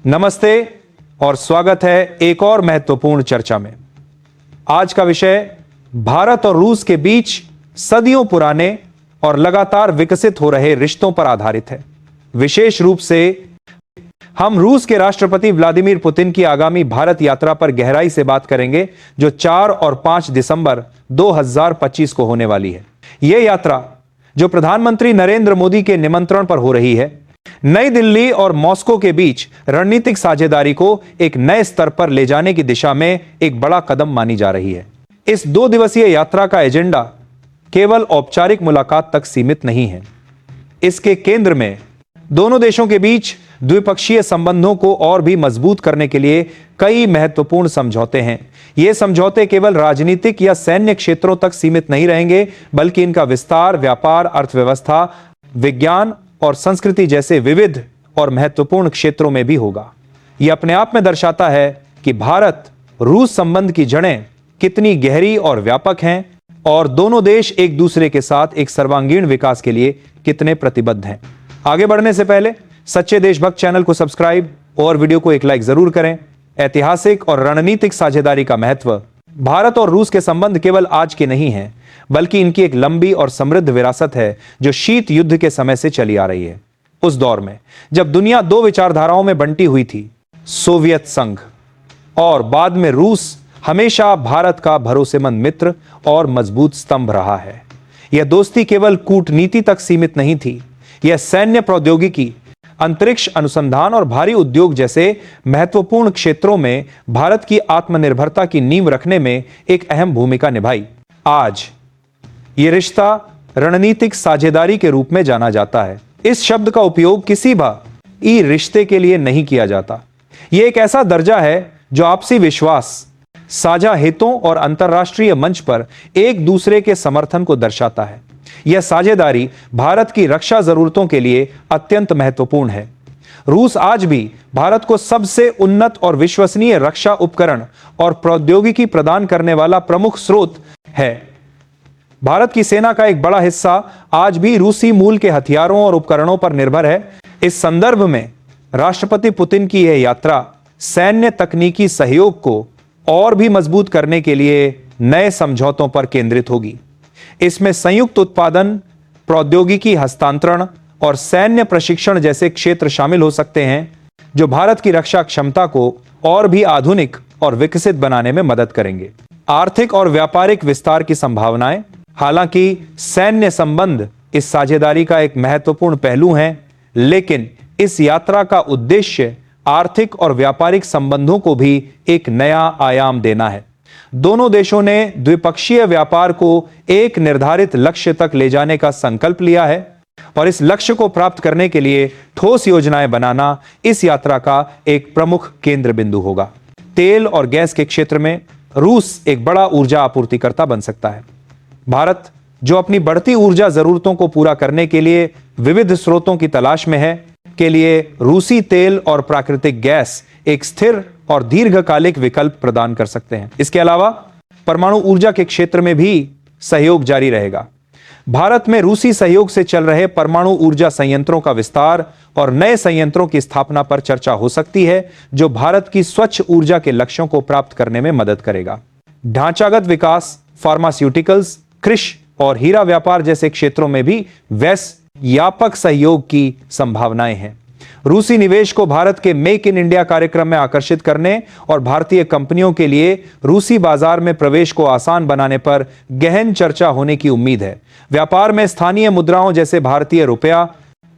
नमस्ते और स्वागत है एक और महत्वपूर्ण चर्चा में। आज का विषय भारत और रूस के बीच सदियों पुराने और लगातार विकसित हो रहे रिश्तों पर आधारित है। विशेष रूप से हम रूस के राष्ट्रपति व्लादिमीर पुतिन की आगामी भारत यात्रा पर गहराई से बात करेंगे, जो 4 और 5 दिसंबर 2025 को होने वाली है। यह यात्रा, जो प्रधानमंत्री नरेंद्र मोदी के निमंत्रण पर हो रही है, नई दिल्ली और मॉस्को के बीच रणनीतिक साझेदारी को एक नए स्तर पर ले जाने की दिशा में एक बड़ा कदम मानी जा रही है। इस 2 दिवसीय यात्रा का एजेंडा केवल औपचारिक मुलाकात तक सीमित नहीं है। इसके केंद्र में दोनों देशों के बीच द्विपक्षीय संबंधों को और भी मजबूत करने के लिए कई महत्वपूर्ण समझौते हैं। ये समझौते केवल राजनीतिक या सैन्य क्षेत्रों तक सीमित नहीं रहेंगे, बल्कि इनका विस्तार व्यापार, अर्थव्यवस्था, विज्ञान और संस्कृति जैसे विविध और महत्वपूर्ण क्षेत्रों में भी होगा। यह अपने आप में दर्शाता है कि भारत रूस संबंध की जड़ें कितनी गहरी और व्यापक हैं और दोनों देश एक दूसरे के साथ एक सर्वांगीण विकास के लिए कितने प्रतिबद्ध हैं। आगे बढ़ने से पहले सच्चे देशभक्त चैनल को सब्सक्राइब और वीडियो को एक लाइक जरूर करें। ऐतिहासिक और रणनीतिक साझेदारी का महत्व। भारत और रूस के संबंध केवल आज के नहीं हैं, बल्कि इनकी एक लंबी और समृद्ध विरासत है, जो शीत युद्ध के समय से चली आ रही है। उस दौर में जब दुनिया 2 विचारधाराओं में बंटी हुई थी, सोवियत संघ और बाद में रूस, हमेशा भारत का भरोसेमंद मित्र और मजबूत स्तंभ रहा है। यह दोस्ती केवल कूटनीति तक सीमित नहीं थी। यह सैन्य प्रौद्योगिकी, अंतरिक्ष अनुसंधान और भारी उद्योग जैसे महत्वपूर्ण क्षेत्रों में भारत की आत्मनिर्भरता की नींव रखने में एक अहम भूमिका निभाई। आज यह रिश्ता रणनीतिक साझेदारी के रूप में जाना जाता है। इस शब्द का उपयोग किसी भी रिश्ते के लिए नहीं किया जाता। यह एक ऐसा दर्जा है जो आपसी विश्वास, साझा हितों और अंतर्राष्ट्रीय मंच पर एक दूसरे के समर्थन को दर्शाता है। यह साझेदारी भारत की रक्षा जरूरतों के लिए अत्यंत महत्वपूर्ण है। रूस आज भी भारत को सबसे उन्नत और विश्वसनीय रक्षा उपकरण और प्रौद्योगिकी प्रदान करने वाला प्रमुख स्रोत है। भारत की सेना का एक बड़ा हिस्सा आज भी रूसी मूल के हथियारों और उपकरणों पर निर्भर है। इस संदर्भ में राष्ट्रपति पुतिन की यह यात्रा सैन्य तकनीकी सहयोग को और भी मजबूत करने के लिए नए समझौतों पर केंद्रित होगी। इसमें संयुक्त उत्पादन, प्रौद्योगिकी हस्तांतरण और सैन्य प्रशिक्षण जैसे क्षेत्र शामिल हो सकते हैं, जो भारत की रक्षा क्षमता को और भी आधुनिक और विकसित बनाने में मदद करेंगे। आर्थिक और व्यापारिक विस्तार की संभावनाएं। हालांकि सैन्य संबंध इस साझेदारी का एक महत्वपूर्ण पहलू हैं, लेकिन इस यात्रा का उद्देश्य आर्थिक और व्यापारिक संबंधों को भी एक नया आयाम देना है। दोनों देशों ने द्विपक्षीय व्यापार को एक निर्धारित लक्ष्य तक ले जाने का संकल्प लिया है और इस लक्ष्य को प्राप्त करने के लिए ठोस योजनाएं बनाना इस यात्रा का एक प्रमुख केंद्र बिंदु होगा। तेल और गैस के क्षेत्र में रूस एक बड़ा ऊर्जा आपूर्तिकर्ता बन सकता है। भारत, जो अपनी बढ़ती ऊर्जा जरूरतों को पूरा करने के लिए विविध स्रोतों की तलाश में है, के लिए रूसी तेल और प्राकृतिक गैस एक स्थिर और दीर्घकालिक विकल्प प्रदान कर सकते हैं। इसके अलावा परमाणु ऊर्जा के क्षेत्र में भी सहयोग जारी रहेगा। भारत में रूसी सहयोग से चल रहे परमाणु ऊर्जा संयंत्रों का विस्तार और नए संयंत्रों की स्थापना पर चर्चा हो सकती है, जो भारत की स्वच्छ ऊर्जा के लक्ष्यों को प्राप्त करने में मदद करेगा। ढांचागत विकास, फार्मास्यूटिकल्स, कृषि और हीरा व्यापार जैसे क्षेत्रों में भी व्यापक सहयोग की संभावनाएं हैं। रूसी निवेश को भारत के मेक इन इंडिया कार्यक्रम में आकर्षित करने और भारतीय कंपनियों के लिए रूसी बाजार में प्रवेश को आसान बनाने पर गहन चर्चा होने की उम्मीद है। व्यापार में स्थानीय मुद्राओं जैसे भारतीय रुपया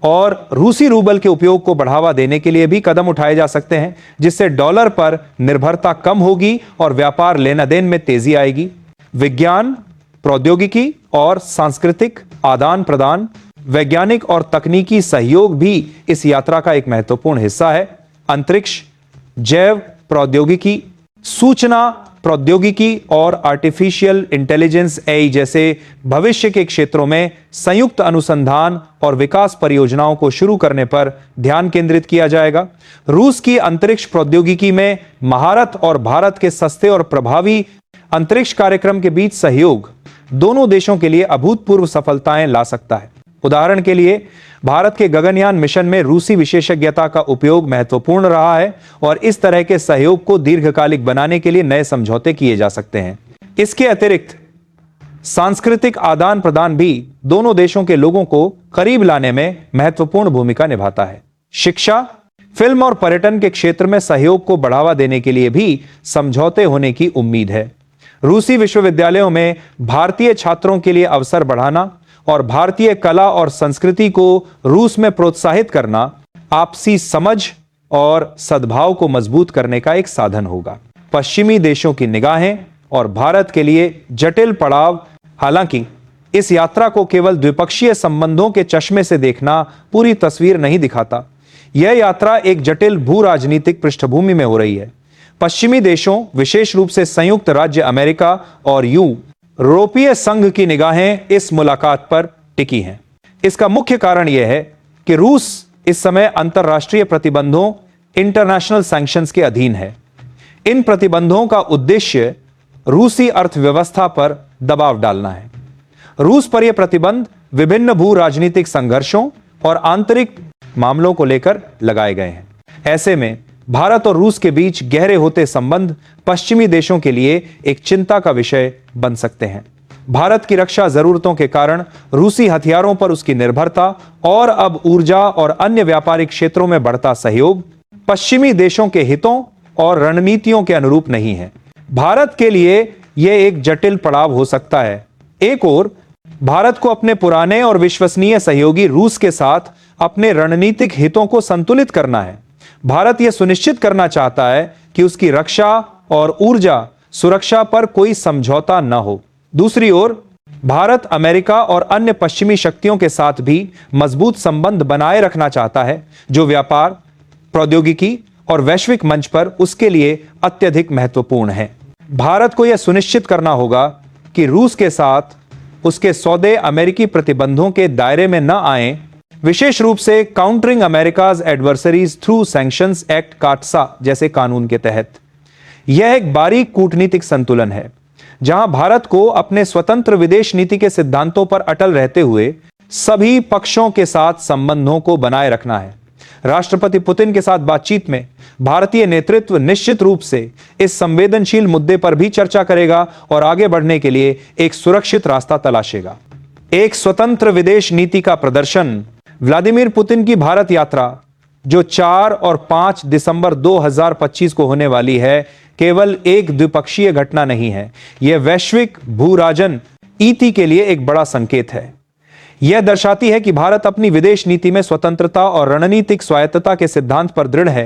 और रूसी रूबल के उपयोग को बढ़ावा देने के लिए भी कदम उठाए जा सकते हैं, जिससे डॉलर पर निर्भरता कम होगी और व्यापार लेना देन में तेजी आएगी। विज्ञान, प्रौद्योगिकी और सांस्कृतिक आदान प्रदान, वैज्ञानिक और तकनीकी सहयोग भी इस यात्रा का एक महत्वपूर्ण हिस्सा है। अंतरिक्ष, जैव प्रौद्योगिकी, सूचना प्रौद्योगिकी और आर्टिफिशियल इंटेलिजेंस एआई जैसे भविष्य के क्षेत्रों में संयुक्त अनुसंधान और विकास परियोजनाओं को शुरू करने पर ध्यान केंद्रित किया जाएगा। रूस की अंतरिक्ष प्रौद्योगिकी में महारत और भारत के सस्ते और प्रभावी अंतरिक्ष कार्यक्रम के बीच सहयोग दोनों देशों के लिए अभूतपूर्व सफलताएं ला सकता है। उदाहरण के लिए भारत के गगनयान मिशन में रूसी विशेषज्ञता का उपयोग महत्वपूर्ण रहा है और इस तरह के सहयोग को दीर्घकालिक बनाने के लिए नए समझौते किए जा सकते हैं। इसके अतिरिक्त सांस्कृतिक आदान प्रदान भी दोनों देशों के लोगों को करीब लाने में महत्वपूर्ण भूमिका निभाता है। शिक्षा, फिल्म और पर्यटन के क्षेत्र में सहयोग को बढ़ावा देने के लिए भी समझौते होने की उम्मीद है। रूसी विश्वविद्यालयों में भारतीय छात्रों के लिए अवसर बढ़ाना और भारतीय कला और संस्कृति को रूस में प्रोत्साहित करना आपसी समझ और सद्भाव को मजबूत करने का एक साधन होगा। पश्चिमी देशों की निगाहें और भारत के लिए जटिल पड़ाव। हालांकि इस यात्रा को केवल द्विपक्षीय संबंधों के चश्मे से देखना पूरी तस्वीर नहीं दिखाता। यह यात्रा एक जटिल भू राजनीतिक पृष्ठभूमि में हो रही है। पश्चिमी देशों, विशेष रूप से संयुक्त राज्य अमेरिका और यूरोपीय संघ की निगाहें इस मुलाकात पर टिकी हैं। इसका मुख्य कारण यह है कि रूस इस समय अंतर्राष्ट्रीय प्रतिबंधों, इंटरनेशनल सैंक्शंस के अधीन है। इन प्रतिबंधों का उद्देश्य रूसी अर्थव्यवस्था पर दबाव डालना है। रूस पर यह प्रतिबंध विभिन्न भू राजनीतिक संघर्षों और आंतरिक मामलों को लेकर लगाए गए हैं। ऐसे में भारत और रूस के बीच गहरे होते संबंध पश्चिमी देशों के लिए एक चिंता का विषय बन सकते हैं। भारत की रक्षा जरूरतों के कारण रूसी हथियारों पर उसकी निर्भरता और अब ऊर्जा और अन्य व्यापारिक क्षेत्रों में बढ़ता सहयोग पश्चिमी देशों के हितों और रणनीतियों के अनुरूप नहीं है। भारत के लिए यह एक जटिल पड़ाव हो सकता है। एक ओर भारत को अपने पुराने और विश्वसनीय सहयोगी रूस के साथ अपने रणनीतिक हितों को संतुलित करना है। भारत यह सुनिश्चित करना चाहता है कि उसकी रक्षा और ऊर्जा सुरक्षा पर कोई समझौता न हो। दूसरी ओर भारत अमेरिका और अन्य पश्चिमी शक्तियों के साथ भी मजबूत संबंध बनाए रखना चाहता है, जो व्यापार, प्रौद्योगिकी और वैश्विक मंच पर उसके लिए अत्यधिक महत्वपूर्ण है। भारत को यह सुनिश्चित करना होगा कि रूस के साथ उसके सौदे अमेरिकी प्रतिबंधों के दायरे में न आए, विशेष रूप से countering America's adversaries through sanctions act CAATSA जैसे कानून के तहत। यह एक बारीक कूटनीतिक संतुलन है जहां भारत को अपने स्वतंत्र विदेश नीति के सिद्धांतों पर अटल रहते हुए सभी पक्षों के साथ संबंधों को बनाए रखना है। राष्ट्रपति पुतिन के साथ बातचीत में भारतीय नेतृत्व निश्चित रूप से इस संवेदनशील मुद्दे पर भी चर्चा करेगा और आगे बढ़ने के लिए एक सुरक्षित रास्ता तलाशेगा। एक स्वतंत्र विदेश नीति का प्रदर्शन। व्लादिमीर पुतिन की भारत यात्रा, जो 4 और 5 दिसंबर 2025 को होने वाली है, केवल एक द्विपक्षीय घटना नहीं है। यह वैश्विक भूराजन नीति के लिए एक बड़ा संकेत है। यह दर्शाती है कि भारत अपनी विदेश नीति में स्वतंत्रता और रणनीतिक स्वायत्तता के सिद्धांत पर दृढ़ है।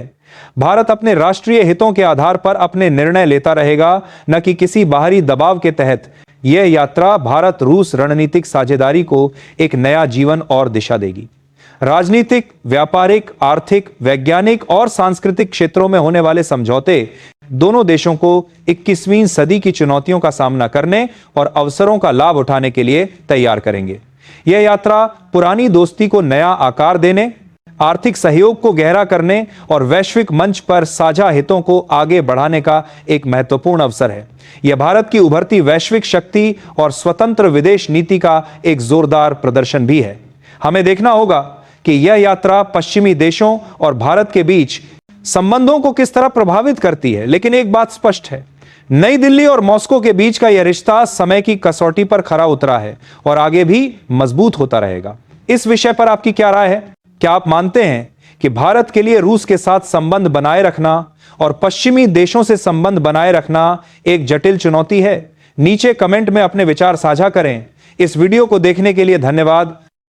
भारत अपने राष्ट्रीय हितों के आधार पर अपने निर्णय लेता रहेगा, न कि किसी बाहरी दबाव के तहत। यह यात्रा भारत रूस रणनीतिक साझेदारी को एक नया जीवन और दिशा देगी। राजनीतिक, व्यापारिक, आर्थिक, वैज्ञानिक और सांस्कृतिक क्षेत्रों में होने वाले समझौते दोनों देशों को 21वीं सदी की चुनौतियों का सामना करने और अवसरों का लाभ उठाने के लिए तैयार करेंगे। यह यात्रा पुरानी दोस्ती को नया आकार देने, आर्थिक सहयोग को गहरा करने और वैश्विक मंच पर साझा हितों को आगे बढ़ाने का एक महत्वपूर्ण अवसर है। यह भारत की उभरती वैश्विक शक्ति और स्वतंत्र विदेश नीति का एक जोरदार प्रदर्शन भी है। हमें देखना होगा कि यह यात्रा पश्चिमी देशों और भारत के बीच संबंधों को किस तरह प्रभावित करती है। लेकिन एक बात स्पष्ट है, नई दिल्ली और मॉस्को के बीच का यह रिश्ता समय की कसौटी पर खरा उतरा है और आगे भी मजबूत होता रहेगा। इस विषय पर आपकी क्या राय है? क्या आप मानते हैं कि भारत के लिए रूस के साथ संबंध बनाए रखना और पश्चिमी देशों से संबंध बनाए रखना एक जटिल चुनौती है? नीचे कमेंट में अपने विचार साझा करें। इस वीडियो को देखने के लिए धन्यवाद।